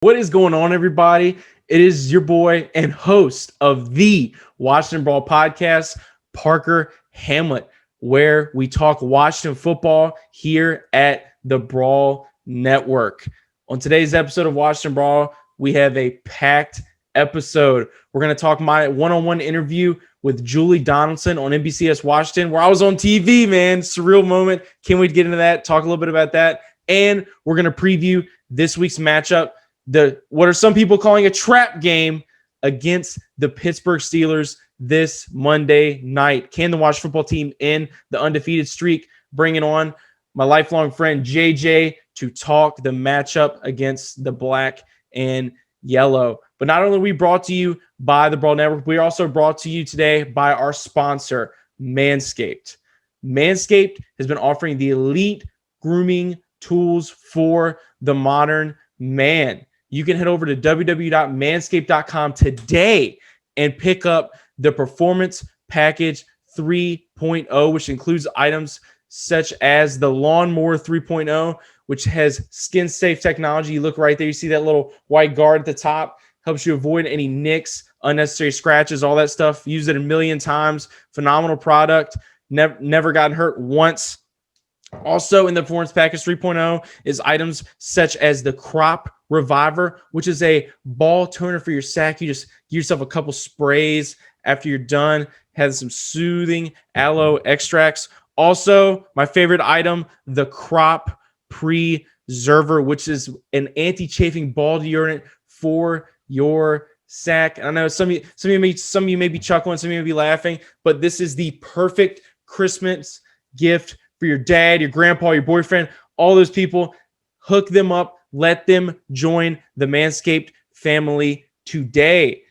What is going on, everybody? It is your boy and host of the Washington Brawl Podcast, Parker Hamlet, where we talk Washington football here at the Brawl Network. On today's episode of Washington Brawl, we have a packed episode. We're going to talk my one-on-one interview with Julie Donaldson on NBCSWashington, where I was on TV, man. Surreal moment. Can't wait to get into that, talk a little bit about that. And we're going to preview this week's matchup, what are some people calling a trap game against the Pittsburgh Steelers this Monday night. Can the Washington football team end the undefeated streak? Bringing on my lifelong friend JJ to talk the matchup against the black and yellow. But not only are we brought to you by the Brawl Network, we are also brought to you today by our sponsor, Manscaped. Manscaped has been offering the elite grooming tools for the modern man. You can head over to www.manscaped.com today and pick up the Performance Package 3.0, which includes items such as the Lawnmower 3.0, which has skin-safe technology. You look right there, you see that little white guard at the top, helps you avoid any nicks, unnecessary scratches, all that stuff. Use it a million times. Phenomenal product. Never gotten hurt once. Also in the Performance Package 3.0 is items such as the Crop Reviver, which is a ball toner for your sack. You just give yourself a couple sprays after you're done. Has some soothing aloe extracts. Also, my favorite item, the Crop Preserver, which is an anti-chafing ball deodorant for your sack. And I know some of you may be chuckling, some of you may be laughing, but this is the perfect Christmas gift for your dad, your grandpa, your boyfriend, all those people. Hook them up. Let them join the Manscaped family today.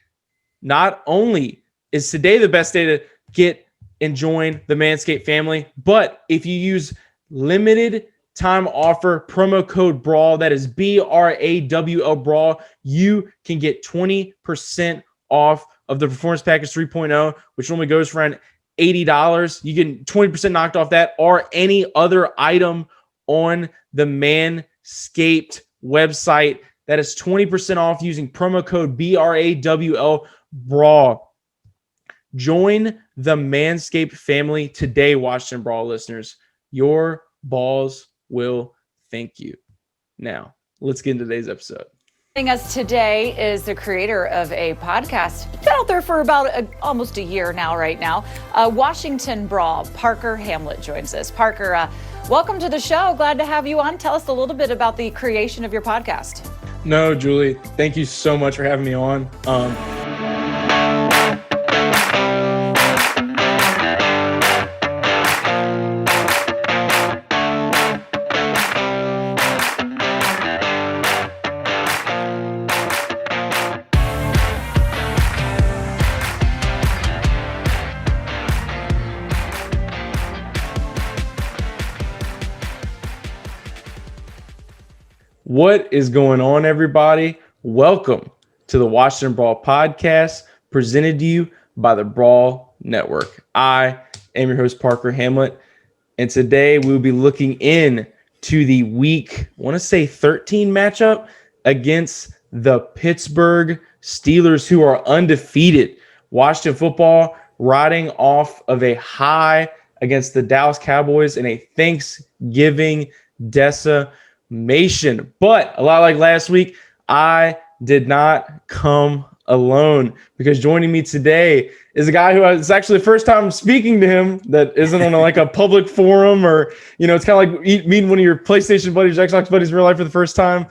Not only is today the best day to get and join the Manscaped family, but if you use limited time offer promo code BRAWL, that is BRAWL, BRAWL, you can get 20% off of the Performance Package 3.0, which normally goes for around $80. You get 20% knocked off that or any other item on the Manscaped website. That is 20% off using promo code BRAWL, BRAWL. Join the Manscaped family today, Washington Brawl listeners. Your balls will thank you. Now, let's get into today's episode. Joining us today is the creator of a podcast. Been out there for about almost a year now, Washington Brawl. Parker Hamlet joins us. Parker, welcome to the show. Glad to have you on. Tell us a little bit about the creation of your podcast. No, Julie, thank you so much for having me on. What is going on, everybody? Welcome to the Washington Brawl Podcast, presented to you by the Brawl Network. I am your host, Parker Hamlet, and today we will be looking in to the week, I want to say 13 matchup against the Pittsburgh Steelers, who are undefeated. Washington football riding off of a high against the Dallas Cowboys in a Thanksgiving decimation. But a lot like last week, I did not come alone, because joining me today is a guy who it's actually the first time speaking to him that isn't on a public forum, or it's kind of like meeting one of your PlayStation buddies, Xbox buddies in real life for the first time.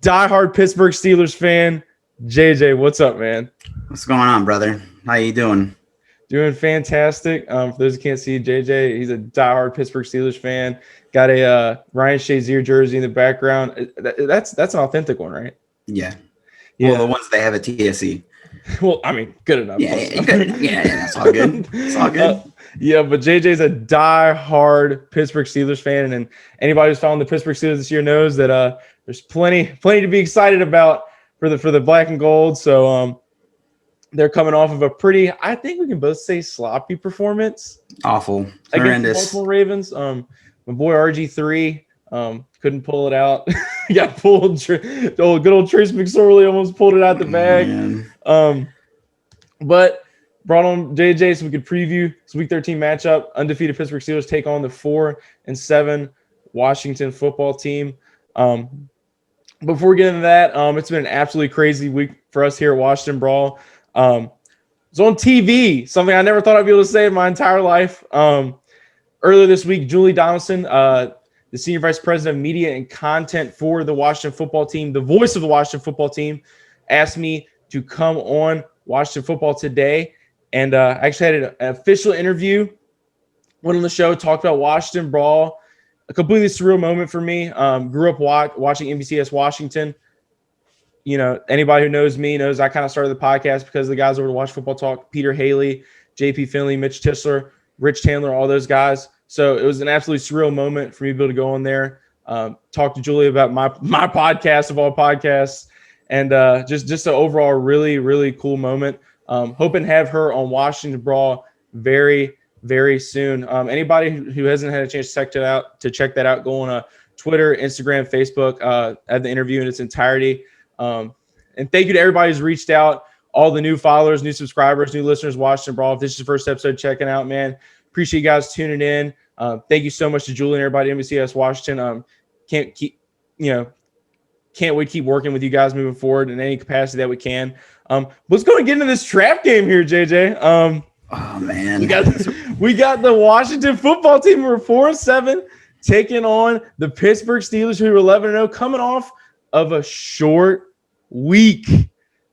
Diehard Pittsburgh Steelers fan, JJ. What's up, man? What's going on, brother? How you doing? Doing fantastic. For those who can't see JJ, he's a diehard Pittsburgh Steelers fan. Got a Ryan Shazier jersey in the background. That's an authentic one, right? Yeah. Well, the ones they have at TSE. Well, I mean, good enough. Yeah, good enough. Yeah, that's all good. It's all good. Yeah, but JJ's a diehard Pittsburgh Steelers fan, and anybody who's following the Pittsburgh Steelers this year knows that there's plenty to be excited about for the black and gold. So they're coming off of a pretty, I think we can both say, sloppy performance. Awful. Against the Horrendous. Baltimore Ravens. My boy RG3 Couldn't pull it out. Got pulled. Good old Trace McSorley almost pulled it out the bag. But brought on JJ so we could preview this Week 13 matchup. Undefeated Pittsburgh Steelers take on the 4-7 Washington football team. Before we get into that, it's been an absolutely crazy week for us here at Washington Brawl. It's on TV, something I never thought I'd be able to say in my entire life. Earlier this week, Julie Donaldson, the Senior Vice President of Media and Content for the Washington football team, the voice of the Washington football team, asked me to come on Washington Football Today. And I actually had an official interview, went on the show, talked about Washington Brawl, a completely surreal moment for me. Grew up watching NBCSWashington. You know, anybody who knows me knows I kind of started the podcast because the guys over to Watch Football Talk, Peter Haley, JP Finley, Mitch Tisler, Rich Chandler, all those guys. So it was an absolutely surreal moment for me to be able to go on there, talk to Julie about my podcast of all podcasts, and just an overall really, really cool moment. Hoping to have her on Washington Brawl very, very soon. Anybody who hasn't had a chance to check that out, go on Twitter, Instagram, Facebook, at the interview in its entirety. And thank you to everybody who's reached out, all the new followers, new subscribers, new listeners, Washington Brawl. If this is your first episode checking out, man, appreciate you guys tuning in. Thank you so much to Julie and everybody at NBCS Washington. Can't wait to keep working with you guys moving forward in any capacity that we can. Let's go and get into this trap game here, JJ. Oh man, we got the Washington football team. We're 4-7, taking on the Pittsburgh Steelers, who are 11-0, coming off of a short week.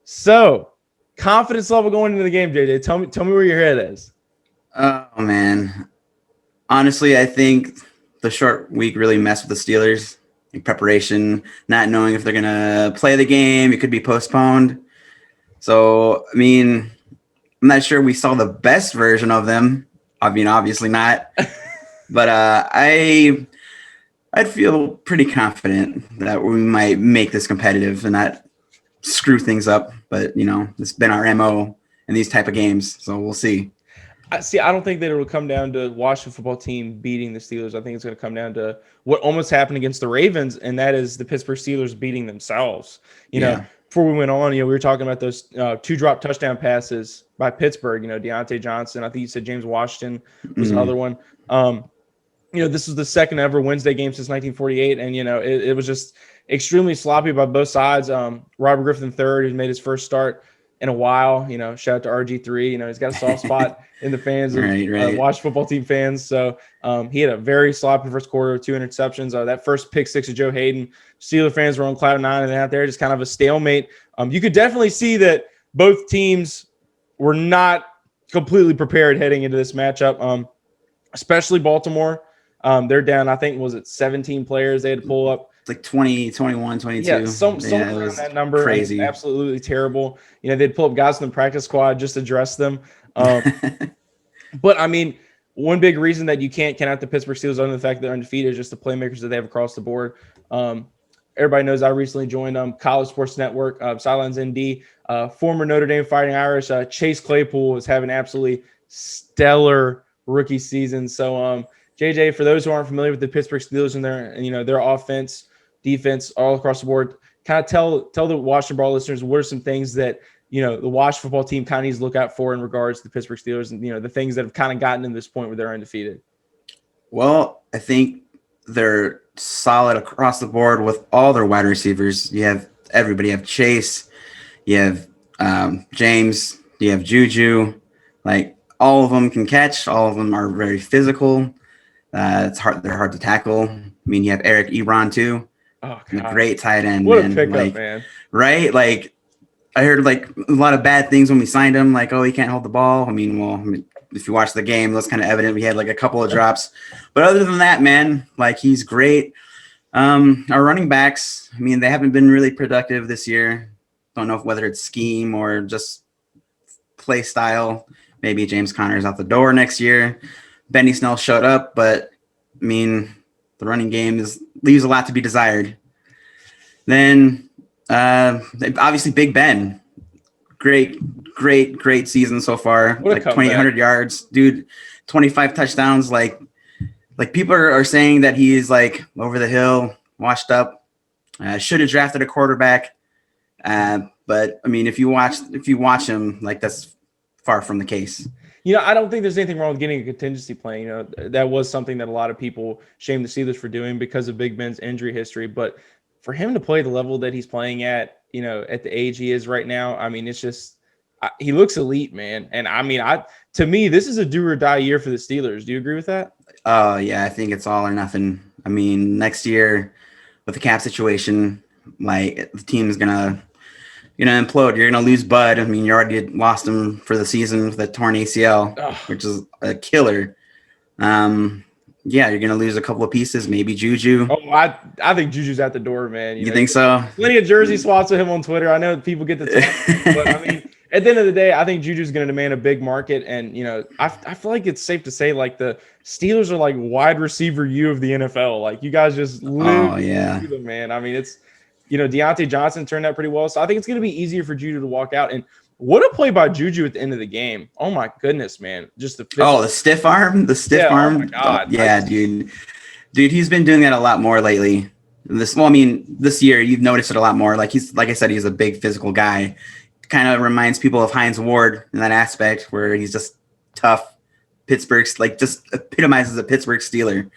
So, confidence level going into the game, JJ. Tell me where your head is. Oh man, honestly, I think the short week really messed with the Steelers in preparation, not knowing if they're gonna play the game. It could be postponed. So, I mean, I'm not sure we saw the best version of them. I mean, obviously not. But I'd feel pretty confident that we might make this competitive and not screw things up. But, you know, it's been our MO in these type of games. So we'll see. I don't think that it will come down to Washington football team beating the Steelers. I think it's going to come down to what almost happened against the Ravens, and that is the Pittsburgh Steelers beating themselves. You know, before we went on, we were talking about those 2 drop touchdown passes by Pittsburgh. You know, Deontay Johnson. I think you said James Washington was another one. This was the second ever Wednesday game since 1948, and it was just extremely sloppy by both sides. Robert Griffin III, who's made his first start in a while, shout out to RG3. He's got a soft spot in the fans of Washington football team fans. So he had a very sloppy first quarter, 2 interceptions. That first pick six of Joe Hayden, Steeler fans were on cloud 9 and out there, just kind of a stalemate. You could definitely see that both teams were not completely prepared heading into this matchup, especially Baltimore. They're down, I think, was it 17 players they had to pull up? Like 20, 21, 22. Yeah, somewhere around that number. Crazy. Absolutely terrible. They'd pull up guys from the practice squad just to dress them. But, I mean, one big reason that you can't count out the Pittsburgh Steelers other than the fact that they're undefeated is just the playmakers that they have across the board. Everybody knows I recently joined College Sports Network, Sidelines ND. Former Notre Dame Fighting Irish, Chase Claypool is having absolutely stellar rookie season. So, JJ, for those who aren't familiar with the Pittsburgh Steelers and their offense, defense, all across the board, kind of tell the Washington Brawl listeners what are some things that the Washington football team kind of needs to look out for in regards to the Pittsburgh Steelers and the things that have kind of gotten to this point where they're undefeated. Well, I think they're solid across the board with all their wide receivers. You have everybody. You have Chase, you have James, you have Juju. Like, all of them can catch. All of them are very physical. It's hard. They're hard to tackle. I mean, you have Eric Ebron too. Oh, God. A great tight end. What a pickup, man. Right? Like, I heard like a lot of bad things when we signed him. Like, oh, he can't hold the ball. I mean, if you watch the game, that's kind of evident. We had like a couple of drops, but other than that, man, like, he's great. Our running backs, I mean, they haven't been really productive this year. Don't know whether it's scheme or just play style. Maybe James Conner's out the door next year. Benny Snell showed up, but I mean, the running game leaves a lot to be desired. Then obviously Big Ben, great season so far. Like 2,800 yards, dude, 25 touchdowns. Like, like people are saying that he's like over the hill, washed up. Should have drafted a quarterback. But I mean, if you watch him, like that's far from the case. I don't think there's anything wrong with getting a contingency plan. That was something that a lot of people shame the Steelers for doing because of Big Ben's injury history. But for him to play the level that he's playing at the age he is right now, I mean, it's just he looks elite, man. And I mean, to me, this is a do or die year for the Steelers. Do you agree with that? Yeah, I think it's all or nothing. I mean, next year with the cap situation, like the team's gonna implode. You're gonna lose Bud. I mean, you already lost him for the season with a torn ACL, which is a killer. Yeah, you're gonna lose a couple of pieces, maybe Juju. Oh, I think Juju's at the door, man. You think so? Plenty of jersey swaps with him on Twitter. I know people get the talk, but I mean, at the end of the day, I think Juju's going to demand a big market, and I feel like it's safe to say like the Steelers are like wide receiver U of the NFL. Like you guys just live. Oh yeah, them, man. I mean, it's Deontay Johnson turned out pretty well, so I think it's going to be easier for Juju to walk out. And what a play by Juju at the end of the game! Oh my goodness, man! Just the stiff arm, arm. Oh my God. Yeah, dude, he's been doing that a lot more lately. This year you've noticed it a lot more. Like I said, he's a big physical guy. Kind of reminds people of Hines Ward in that aspect, where he's just tough. Pittsburgh's like just epitomizes a Pittsburgh Steeler.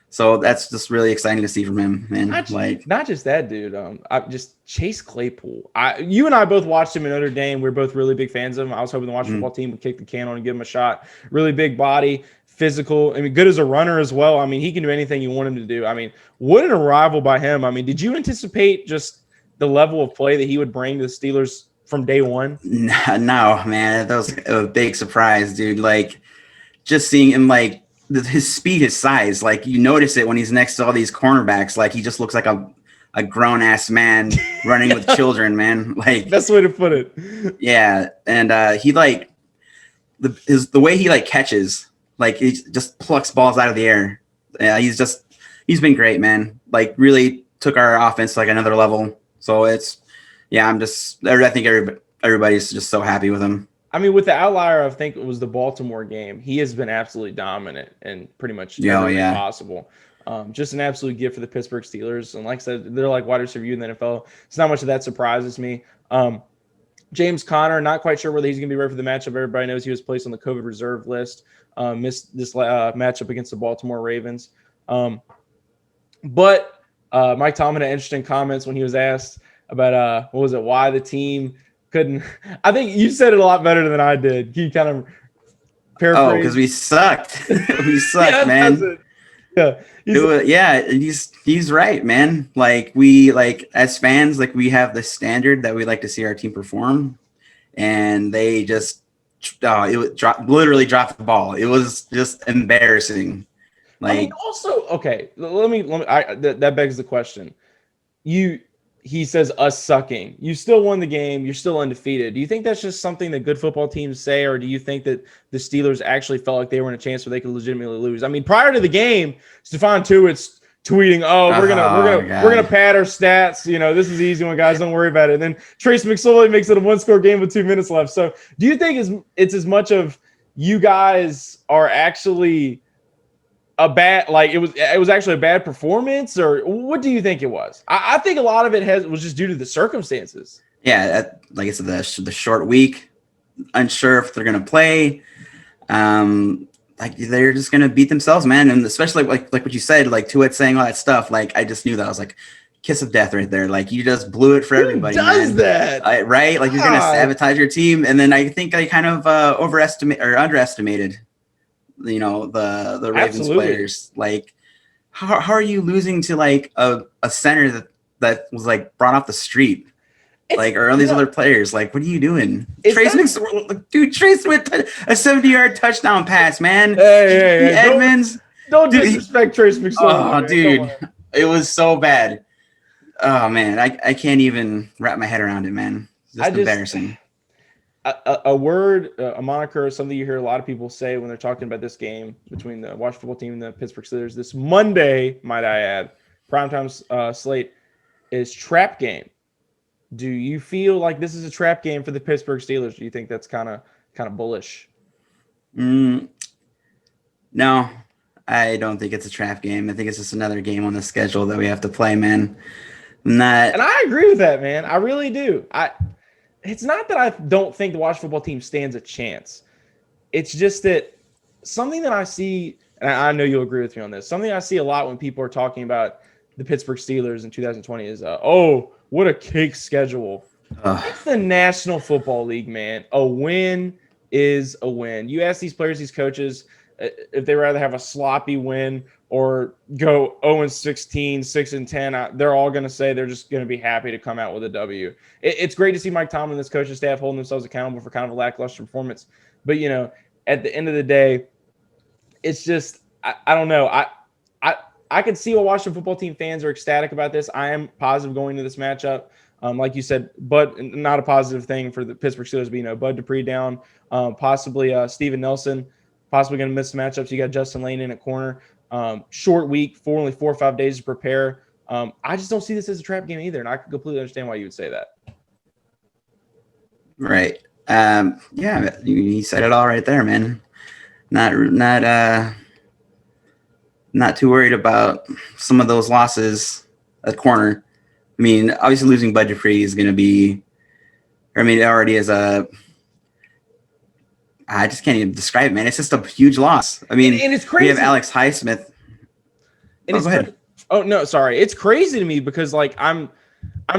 So that's just really exciting to see from him, man. Not just that, dude. I just Chase Claypool. You and I both watched him in Notre Dame. We're both really big fans of him. I was hoping the Washington football team would kick the can on and give him a shot. Really big body, physical. I mean, good as a runner as well. I mean, he can do anything you want him to do. I mean, what an arrival by him. I mean, did you anticipate just the level of play that he would bring to the Steelers from day one? No, man. That was a big surprise, dude. Like, just seeing him, like, his speed, his size, like, you notice it when he's next to all these cornerbacks. Like, he just looks like a grown-ass man running with children, man. Like, best way to put it. Yeah, and he, like, the way he, like, catches, like, he just plucks balls out of the air. Yeah, he's been great, man. Like, really took our offense to, like, another level. So I think everybody's just so happy with him. I mean, with the outlier, I think it was the Baltimore game. He has been absolutely dominant and pretty much everything possible. Just an absolute gift for the Pittsburgh Steelers. And like I said, they're like wide receiver in the NFL. It's not much of that surprises me. James Conner, not quite sure whether he's going to be ready for the matchup. Everybody knows he was placed on the COVID reserve list. Missed this matchup against the Baltimore Ravens. But Mike Tomlin had interesting comments when he was asked about why the team couldn't. I think you said it a lot better than I did. Can you kind of paraphrase? Oh, because we sucked. We sucked, man. He's right, man. Like as fans, like we have the standard that we like to see our team perform, and they just literally dropped the ball. It was just embarrassing. Like, I mean, also, okay, that begs the question. He says us sucking. You still won the game. You're still undefeated. Do you think that's just something that good football teams say, or do you think that the Steelers actually felt like they were in a chance where they could legitimately lose? I mean, prior to the game, Stephon Tuitt's tweeting, we're gonna pad our stats. This is the easy one, guys. Don't worry about it. And then Trace McSorley makes it a one-score game with 2 minutes left. So, do you think it's as much of you guys are actually a bad, like it was actually a bad performance, or what do you think it was? I think a lot of it was just due to the circumstances. Yeah, like I said, the short week, unsure if they're gonna play. Like they're just gonna beat themselves, man. And especially like what you said, like Tuitt saying all that stuff. Like I just knew that. I was like, kiss of death right there. Like you just blew it for everybody. Who does that? Right? Like you're gonna sabotage your team, and then I think I kind of underestimated. The Ravens players. Like how are you losing to like a center that was like brought off the street, or all these other players? Like, what are you doing? Trace Smith, a 70-yard touchdown pass, man. Hey, Edmonds, don't disrespect Trace McSorley. Oh, dude, it was so bad. Oh man, I can't even wrap my head around it, man. Just embarrassing. A word, a moniker, something you hear a lot of people say when they're talking about this game between the Washington football team and the Pittsburgh Steelers this Monday, might I add, primetime slate, is trap game. Do you feel like this is a trap game for the Pittsburgh Steelers? Do you think that's kind of bullish? No, I don't think it's a trap game. I think it's just another game on the schedule that we have to play, man. And I agree with that, man. I really do. It's not that I don't think the Washington football team stands a chance. It's just that something that I see, and I know you'll agree with me on this, something I see a lot when people are talking about the Pittsburgh Steelers in 2020 is, oh, what a cake schedule. It's the National Football League, man. A win is a win. You ask these players, these coaches, if they rather have a sloppy win or go 0-16, 6-10, they're all going to say they're just going to be happy to come out with a W. It's great to see Mike Tomlin and this coaching staff holding themselves accountable for kind of a lackluster performance. But, you know, at the end of the day, it's just, I don't know. I could see what Washington football team fans are ecstatic about this. I am positive going into this matchup. Like you said, but not a positive thing for the Pittsburgh Steelers. But, you know, Bud Dupree down, possibly Steven Nelson, possibly going to miss matchups. You got Justin Lane in at corner. Short week, only 4 or 5 days to prepare. I just don't see this as a trap game either, and I can completely understand why you would say that. Right. Yeah, you said it all right there, man. Not too worried about some of those losses at corner. I mean, obviously losing Bud Dupree is going to be, I mean, it already is I just can't even describe it, man. It's just a huge loss. I mean, and it's crazy. We have Alex Highsmith. Go ahead. Oh, no, sorry. It's crazy to me because, like, I'm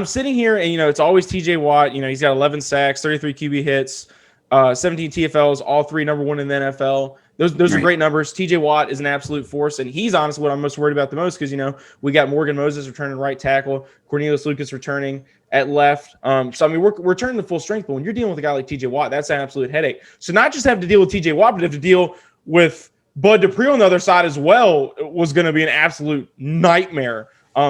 sitting here and, you know, it's always TJ Watt. You know, he's got 11 sacks, 33 QB hits, 17 TFLs, all 3 number 1 in the NFL. Those are great numbers. TJ Watt is an absolute force, and he's honestly what I'm most worried about the most because, you know, we got Morgan Moses returning right tackle, Cornelius Lucas returning at left. So, I mean, we're turning to full strength, but when you're dealing with a guy like TJ Watt, that's an absolute headache. So not just have to deal with TJ Watt, but have to deal with Bud Dupree on the other side as well was going to be an absolute nightmare.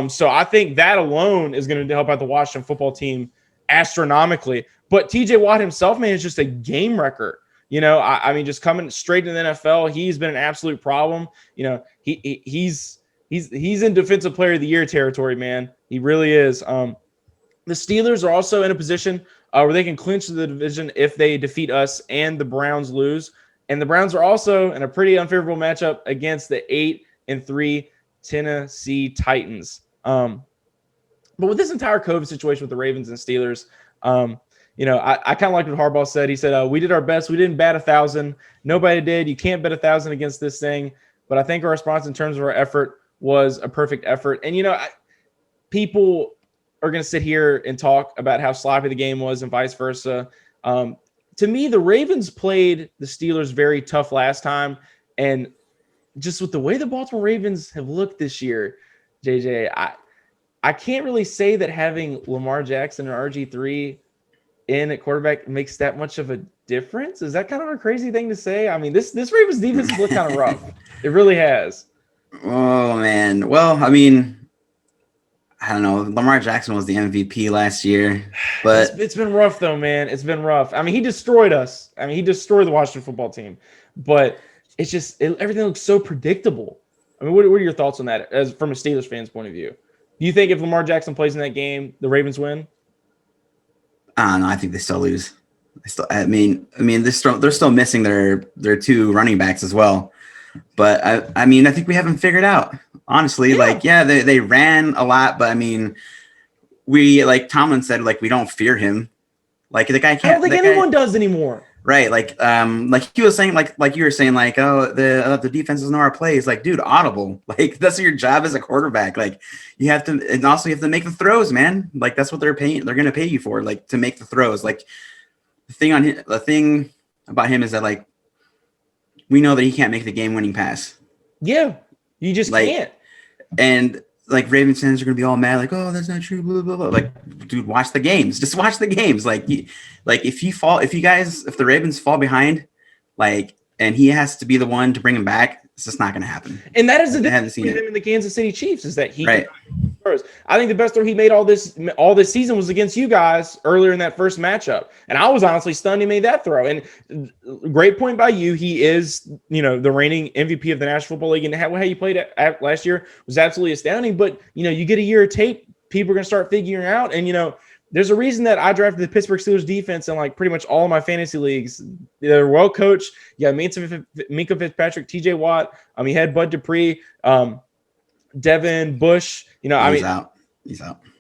So I think that alone is going to help out the Washington football team astronomically. But TJ Watt himself, man, is just a game wrecker. You know, I mean, just coming straight to the NFL, he's been an absolute problem. You know, he's in Defensive Player of the Year territory, man. He really is. The Steelers are also in a position where they can clinch the division if they defeat us and the Browns lose. And the Browns are also in a pretty unfavorable matchup against the 8-3 Tennessee Titans. But with this entire COVID situation with the Ravens and Steelers, you know, I kind of like what Harbaugh said. He said, we did our best. We didn't bat 1,000. Nobody did. You can't bet 1,000 against this thing. But I think our response in terms of our effort was a perfect effort. And, you know, people are going to sit here and talk about how sloppy the game was and vice versa. To me, the Ravens played the Steelers very tough last time. And just with the way the Baltimore Ravens have looked this year, JJ, I can't really say that having Lamar Jackson or RG3 in at quarterback makes that much of a difference. Is that kind of a crazy thing to say? I mean, this Ravens defense has looked kind of rough. It really has. Oh, man. Well, I mean, I don't know. Lamar Jackson was the MVP last year, but it's been rough though, man. It's been rough. I mean, he destroyed us. I mean, he destroyed the Washington football team, but it's just everything looks so predictable. I mean, what are your thoughts on that as from a Steelers fan's point of view? Do you think if Lamar Jackson plays in that game, the Ravens win? I don't know. I think they still lose. I mean, they're still missing their 2 running backs as well. But I mean, I think we haven't figured out. Honestly, yeah. They ran a lot, but I mean, we, like Tomlin said, like, we don't fear him. Like, the guy can't. I don't think anyone does anymore. Right. Like he was saying, like you were saying, like, oh, the defense doesn't know our plays. Like, dude, audible. Like, that's your job as a quarterback. Like, you have to, and also you have to make the throws, man. Like, that's what they're paying. They're going to pay you for, like, to make the throws. Like, the thing about him is that, like, we know that he can't make the game-winning pass. Yeah, you just can't. And like Ravens fans are gonna be all mad, like, oh, that's not true, blah blah blah. Like, dude, watch the games. Just watch the games. Like, if the Ravens fall behind, like, and he has to be the one to bring him back, it's just not gonna happen. And that is the difference between him and the Kansas City Chiefs is that he right. I think the best throw he made all this season was against you guys earlier in that first matchup. And I was honestly stunned he made that throw. And great point by you. He is, you know, the reigning MVP of the National Football League. And how he played last year was absolutely astounding. But, you know, you get a year of tape, people are going to start figuring out. And, you know, there's a reason that I drafted the Pittsburgh Steelers defense in like pretty much all of my fantasy leagues. They're well coached. You got Minka Fitzpatrick, TJ Watt. You had Bud Dupree, Devin Bush. He's out.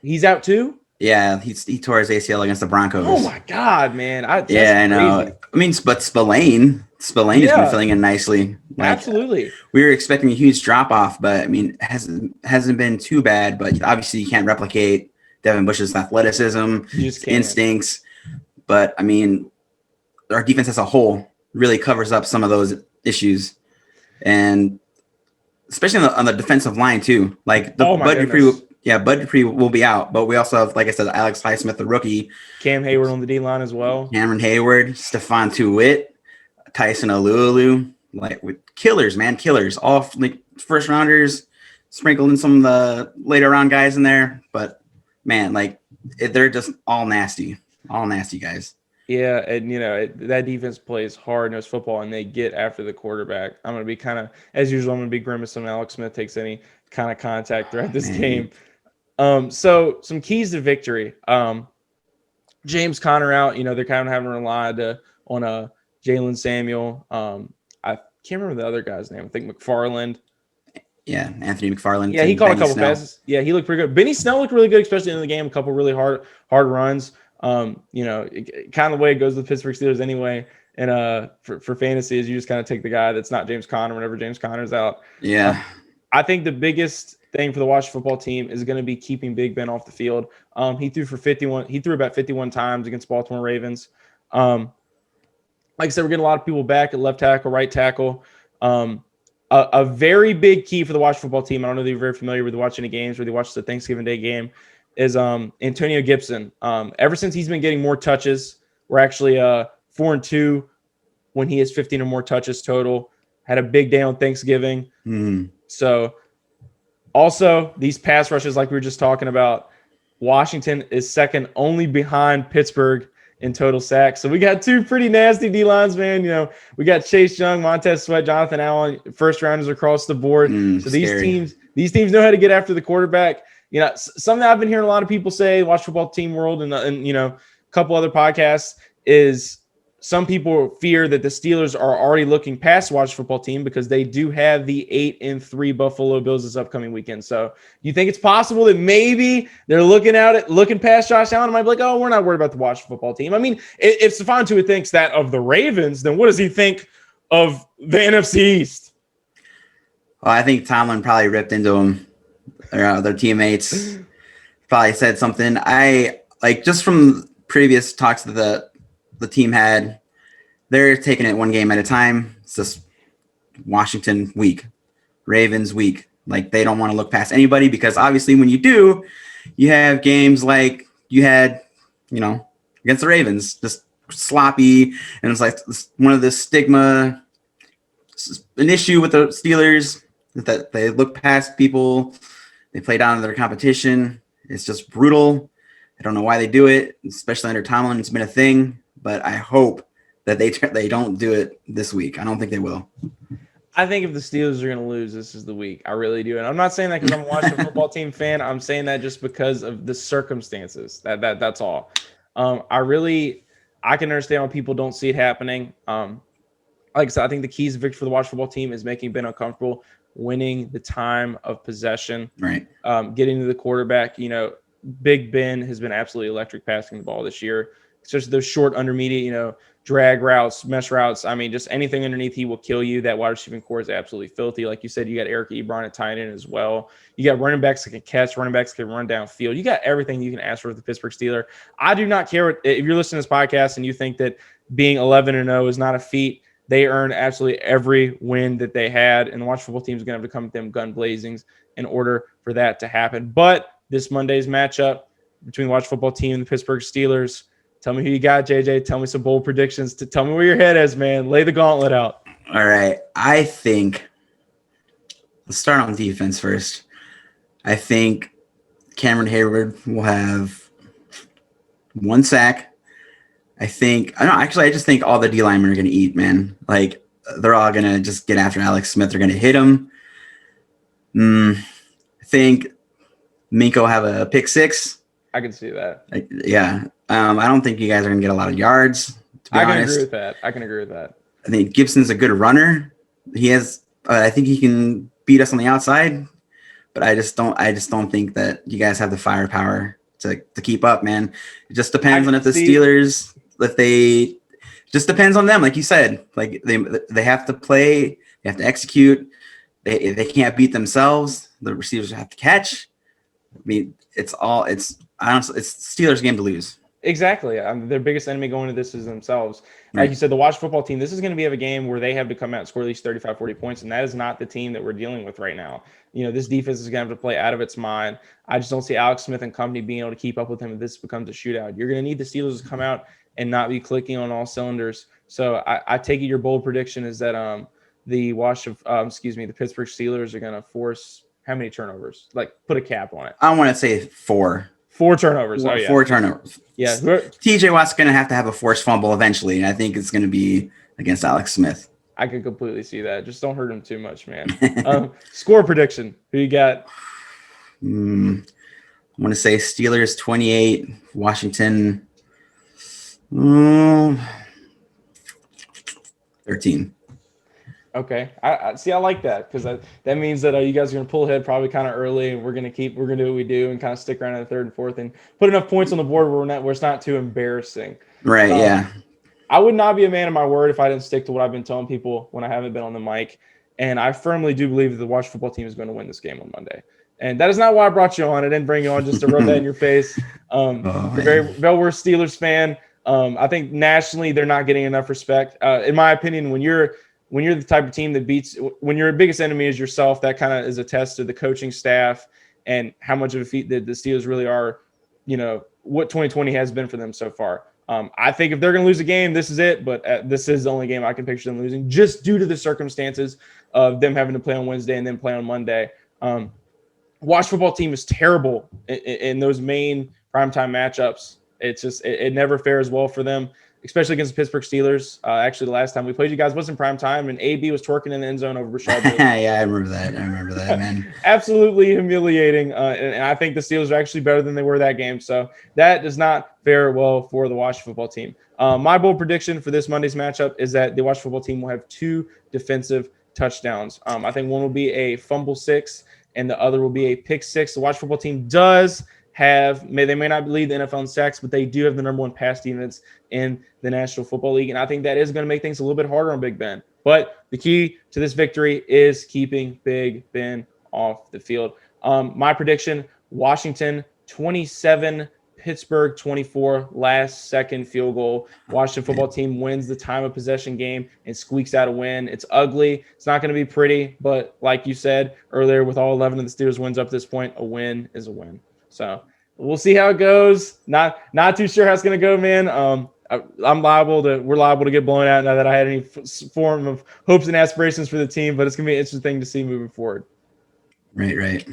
He's out too? Yeah, he tore his ACL against the Broncos. Oh my God, man! I know. But Spillane's been filling in nicely. Absolutely. We were expecting a huge drop off, but hasn't been too bad. But obviously, you can't replicate Devin Bush's athleticism, instincts. But our defense as a whole really covers up some of those issues, and especially on the defensive line too. Like Bud Dupree will be out, but we also have, like I said, Alex Highsmith, the rookie, Cam Hayward on the D line as well. Cameron Hayward, Stephon Tuitt, Tyson Alualu, with killers, man, all like first rounders, sprinkled in some of the later round guys in there, but man, they're just all nasty guys. Yeah, and that defense plays hard-nosed football, and they get after the quarterback. I'm going to be kind of, as usual, I'm going to be grimacing when Alex Smith takes any kind of contact throughout this game. So some keys to victory. James Conner out. They're kind of having to rely on Jalen Samuel. I can't remember the other guy's name. I think McFarland. Yeah, Anthony McFarland. Yeah, he caught a couple passes. Yeah, he looked pretty good. Benny Snell looked really good, especially in the game. A couple really hard runs. Kind of the way it goes with the Pittsburgh Steelers anyway. And for fantasy is you just kind of take the guy that's not James Conner whenever James Conner's out. Yeah. I think the biggest thing for the Washington football team is going to be keeping Big Ben off the field. He threw for 51. He threw about 51 times against Baltimore Ravens. Like I said, we're getting a lot of people back at left tackle, right tackle. A very big key for the Washington football team, I don't know if you're very familiar with watching the games or they watched the Thanksgiving Day game, is Antonio Gibson. Ever since he's been getting more touches, we're actually 4-2 when he has 15 or more touches total. Had a big day on Thanksgiving. So also these pass rushes, like we were just talking about, Washington is second only behind Pittsburgh in total sacks. So we got two pretty nasty D-lines, man. We got Chase Young, Montez Sweat, Jonathan Allen, first rounders across the board. So these teams know how to get after the quarterback. Something I've been hearing a lot of people say, Watch Football Team World and a couple other podcasts, is some people fear that the Steelers are already looking past Watch Football Team because they do have the 8-3 Buffalo Bills this upcoming weekend. So you think it's possible that maybe they're looking past Josh Allen and might be like, oh, we're not worried about the Watch Football Team. If Stephon Tuitt thinks that of the Ravens, then what does he think of the NFC East? Well, I think Tomlin probably ripped into them. Their teammates probably said something. Just from previous talks that the team had, they're taking it one game at a time. It's just Washington week, Ravens week. They don't want to look past anybody because obviously when you do, you have games like you had, against the Ravens, just sloppy. And it's like one of the stigma, an issue with the Steelers that they look past people. They play down to their competition. It's just brutal. I don't know why they do it, especially under Tomlin. It's been a thing, but I hope that they don't do it this week. I don't think they will. I think if the Steelers are going to lose, this is the week. I really do. And I'm not saying that because I'm a Washington football team fan. I'm saying that just because of the circumstances. That's all. I can understand why people don't see it happening. Like I said, I think the keys to victory for the Washington football team is making Ben uncomfortable, winning the time of possession, right? Getting to the quarterback. Big Ben has been absolutely electric passing the ball this year, especially those short intermediate, drag routes, mesh routes. Just anything underneath, he will kill you. That wide receiving core is absolutely filthy. Like you said, you got Eric Ebron at tight end as well. You got running backs that can catch, running backs that can run downfield. You got everything you can ask for with the Pittsburgh Steelers. I do not care if you're listening to this podcast and you think that being 11-0 is not a feat. They earned absolutely every win that they had, and the Washington football team is going to have to come with them gun blazings in order for that to happen. But this Monday's matchup between the Washington football team and the Pittsburgh Steelers, tell me who you got, JJ. Tell me some bold predictions. Tell me where your head is, man. Lay the gauntlet out. All right. I think let's start on defense first. I think Cameron Hayward will have one sack. I just think all the D linemen are going to eat, man. They're all going to just get after Alex Smith. They're going to hit him. I think Minka will have a pick six. I can see that. Yeah. I don't think you guys are going to get a lot of yards, to be honest. I can agree with that. I think Gibson's a good runner. He has, I think he can beat us on the outside, but I just don't think that you guys have the firepower to keep up, man. It just depends on if the Steelers, just depends on them. Like you said, like they have to play, they have to execute. They can't beat themselves. The receivers have to catch. I mean, it's Steelers' game to lose. Exactly. Their biggest enemy going into this is themselves. Like you said, the Washington football team, this is going to be a game where they have to come out and score at least 35, 40 points, and that is not the team that we're dealing with right now. This defense is going to have to play out of its mind. I just don't see Alex Smith and company being able to keep up with him if this becomes a shootout. You're going to need the Steelers to come out and not be clicking on all cylinders. So I take it your bold prediction is that the Pittsburgh Steelers are going to force how many turnovers? Like, put a cap on it. I want to say 4. 4 turnovers. Oh, yeah. 4 turnovers. Yeah. TJ Watt's going to have a forced fumble eventually, and I think it's going to be against Alex Smith. I can completely see that. Just don't hurt him too much, man. Score prediction. Who you got? I'm going to say Steelers 28, Washington 13. Okay, I see. I like that because that means that you guys are going to pull ahead probably kind of early, and we're going to do what we do and kind of stick around in the third and fourth and put enough points on the board where it's not too embarrassing. Right? Yeah. I would not be a man of my word if I didn't stick to what I've been telling people when I haven't been on the mic, and I firmly do believe that the Washington football team is going to win this game on Monday. And that is not why I brought you on. I didn't bring you on just to rub that in your face. You're a very well-versed Steelers fan. I think nationally they're not getting enough respect. In my opinion, when you're the type of team that when your biggest enemy is yourself, that kind of is a test to the coaching staff and how much of a feat that the Steelers really are, what 2020 has been for them so far. I think if they're going to lose a game, this is it, but this is the only game I can picture them losing just due to the circumstances of them having to play on Wednesday and then play on Monday. Washington football team is terrible in those main primetime matchups. It's just it never fares well for them, especially against the Pittsburgh Steelers. Actually, the last time we played you guys wasn't prime time, and AB was twerking in the end zone over Rashad. Yeah, I remember that, man. Absolutely humiliating. And I think the Steelers are actually better than they were that game. So that does not fare well for the Washington football team. My bold prediction for this Monday's matchup is that the Washington football team will have 2 defensive touchdowns. I think one will be a fumble 6, and the other will be a pick 6. The Washington football team does they may not lead the NFL in sacks, but they do have the number 1 pass defense in the National Football League. And I think that is going to make things a little bit harder on Big Ben. But the key to this victory is keeping Big Ben off the field. My prediction, Washington 27, Pittsburgh 24, last second field goal. Washington football team wins the time of possession game and squeaks out a win. It's ugly. It's not going to be pretty, but like you said earlier, with all 11 of the Steelers wins up to this point, a win is a win. So we'll see how it goes. Not too sure how it's going to go, man. We're liable to get blown out now that I had any form of hopes and aspirations for the team, but it's going to be an interesting thing to see moving forward. Right.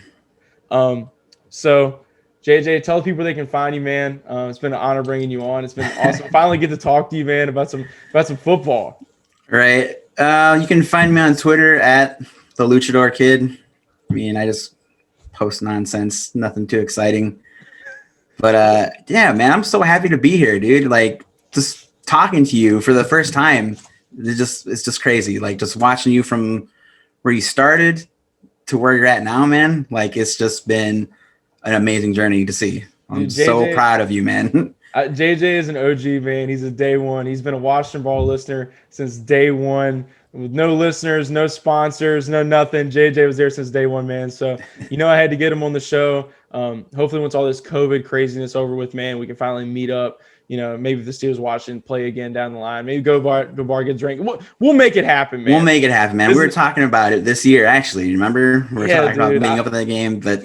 So JJ, tell people they can find you, man. It's been an honor bringing you on. It's been awesome. Finally get to talk to you, man, about some football. Right. You can find me on Twitter at the Luchador Kid. I mean, I just post nonsense, nothing too exciting. But yeah, man, I'm so happy to be here, dude. Like, just talking to you for the first time, it's just crazy. Like, just watching you from where you started to where you're at now, man. Like, it's just been an amazing journey to see. I'm so proud of you, man. JJ is an OG, man. He's a day one. He's been a Washington Brawl listener since day one. With no listeners, no sponsors, no nothing. JJ was there since day one, man. So, I had to get him on the show. Hopefully once all this COVID craziness over with, man, we can finally meet up. Maybe if the Steelers watch and play again down the line. Maybe go bar, get a drink. We'll make it happen, man. We'll make it happen, man. We were talking about it this year, actually. Remember? We were talking about meeting up in the game, but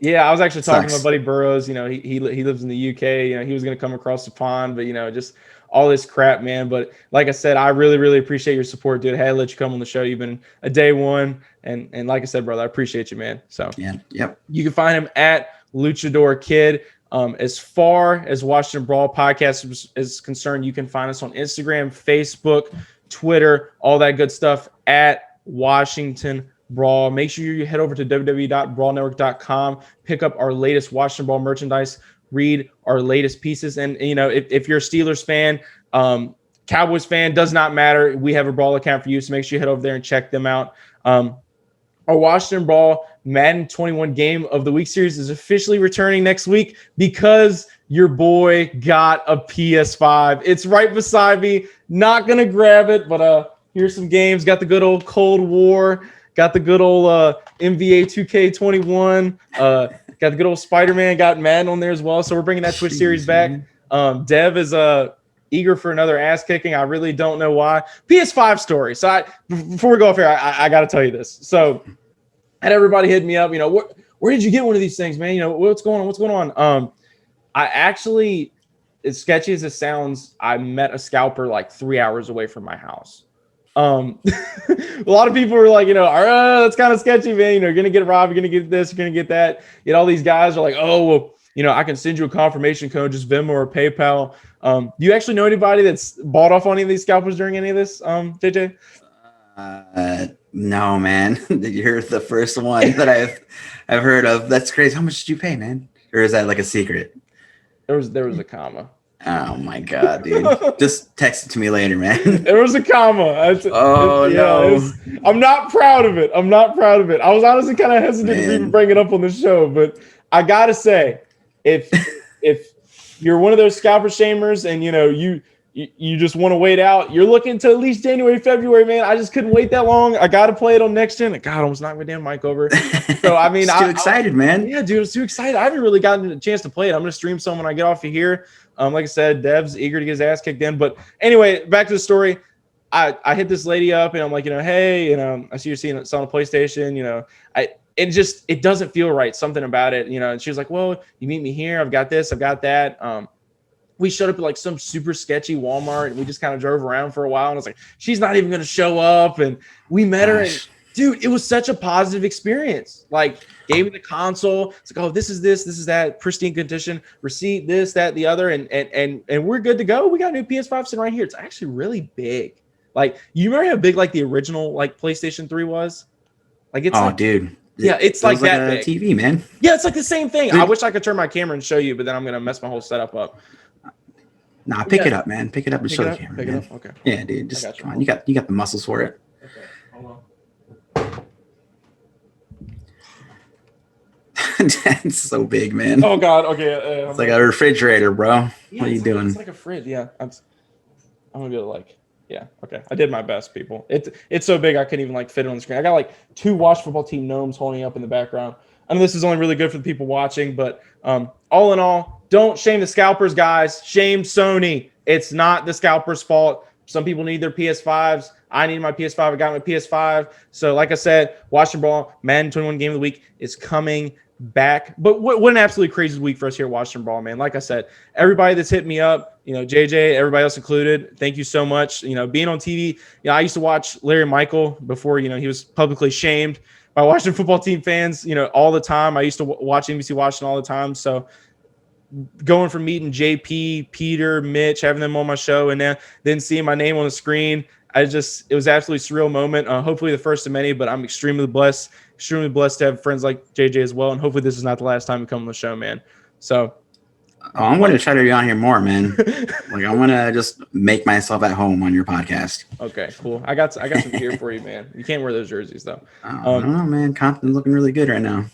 yeah, I was actually talking to my buddy Burrows. He lives in the UK. He was going to come across the pond, but just all this crap, man. But like I said, I really, really appreciate your support, dude. I had to let you come on the show. You've been a day one, and like I said, brother, I appreciate you, man. So yeah, yep. You can find him at Luchador Kid. As far as Washington Brawl Podcast is concerned, you can find us on Instagram, Facebook, Twitter, all that good stuff at Washington Brawl. Make sure you head over to www.brawlnetwork.com, pick up our latest Washington Brawl merchandise. read our latest pieces. And, if you're a Steelers fan, Cowboys fan, does not matter. We have a Brawl account for you, so make sure you head over there and check them out. Our Washington Brawl Madden 21 Game of the Week series is officially returning next week because your boy got a PS5. It's right beside me. Not going to grab it, but here's some games. Got the good old Cold War. Got the good old NBA 2K21. Got the good old Spider-Man. Got Madden on there as well. So we're bringing that Twitch series back. Dev is eager for another ass kicking. I really don't know why. PS5 story. So before we go off here, I got to tell you this. So had everybody hit me up, where did you get one of these things, man? What's going on? What's going on? I actually, as sketchy as it sounds, I met a scalper like 3 hours away from my house. A lot of people were like, that's kind of sketchy, man. You're going to get robbed. You're going to get this. You're going to get that. Yet all these guys are like, oh, well, I can send you a confirmation code, just Venmo or PayPal. Do you actually know anybody that's bought off on any of these scalpers during any of this, JJ? No, man. You're the first one that I've heard of. That's crazy. How much did you pay, man? Or is that like a secret? There was a comma. Oh my God, dude. Just text it to me later, man. There was a comma. No. I'm not proud of it. I was honestly kind of hesitant to even bring it up on the show, but I gotta say, if you're one of those scalper shamers and you just want to wait out, you're looking to at least January, February, man. I just couldn't wait that long. I gotta play it on next gen. God, I almost knocked my damn mic over. So I mean, I'm excited, man. Yeah, dude, I was too excited. I haven't really gotten a chance to play it. I'm gonna stream some when I get off of here. Like I said, Dev's eager to get his ass kicked in. But anyway, back to the story. I hit this lady up and I'm like, hey, I see you're seeing it on the PlayStation. It doesn't feel right. Something about it, And she was like, well, you meet me here. I've got this. I've got that. We showed up at like some super sketchy Walmart and we just kind of drove around for a while. And I was like, she's not even going to show up. And we met her. And dude, it was such a positive experience. Like, gave me the console. It's like, oh, this is that, pristine condition, receipt, this, that, the other. And we're good to go. We got a new PS5 sitting right here. It's actually really big. Like, you remember how big like the original like PlayStation 3 was? Like, it's dude. Yeah, it's like that a big. TV, man. Yeah, it's like the same thing. Dude. I wish I could turn my camera and show you, but then I'm gonna mess my whole setup up. Nah, pick it up, man. Pick it up and show the camera. Pick it up. Okay. Yeah, dude. Just come on. You got the muscles for it. Okay. Hold on. That's so big, man. Oh God. Okay. It's like a refrigerator, bro. Yeah, what are you doing? It's like a fridge. Yeah. I'm gonna be able to like. Yeah. Okay. I did my best, people. It's so big I couldn't even like fit it on the screen. I got like 2 Washington football team gnomes holding up in the background. I know this is only really good for the people watching, but all in all, don't shame the scalpers, guys. Shame Sony. It's not the scalpers' fault. Some people need their PS5s. I need my PS5. I got my PS5. So, like I said, Washington Brawl Madden 21 Game of the Week is coming back. But what an absolutely crazy week for us here at Washington Brawl, man. Like I said, everybody that's hit me up, JJ, everybody else included, thank you so much. Being on TV, I used to watch Larry Michael before, he was publicly shamed by Washington football team fans, all the time. I used to watch NBC Washington all the time. So going from meeting JP, Peter, Mitch, having them on my show, and then seeing my name on the screen, it was absolutely surreal moment. Hopefully the first of many, but I'm extremely blessed to have friends like JJ as well. And hopefully this is not the last time you come on the show, man. So I'm going to try to be on here more, man. Like, I want to just make myself at home on your podcast. Okay, cool. I got some gear for you, man. You can't wear those jerseys though. I don't know, man. Compton's looking really good right now.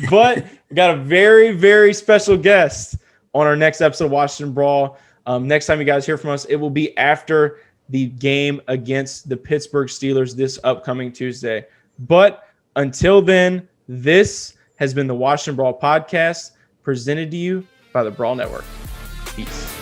But we got a very, very special guest on our next episode of Washington Brawl. Next time you guys hear from us, it will be after the game against the Pittsburgh Steelers this upcoming Tuesday. But until then, this has been the Washington Brawl Podcast, presented to you by the Brawl Network. Peace.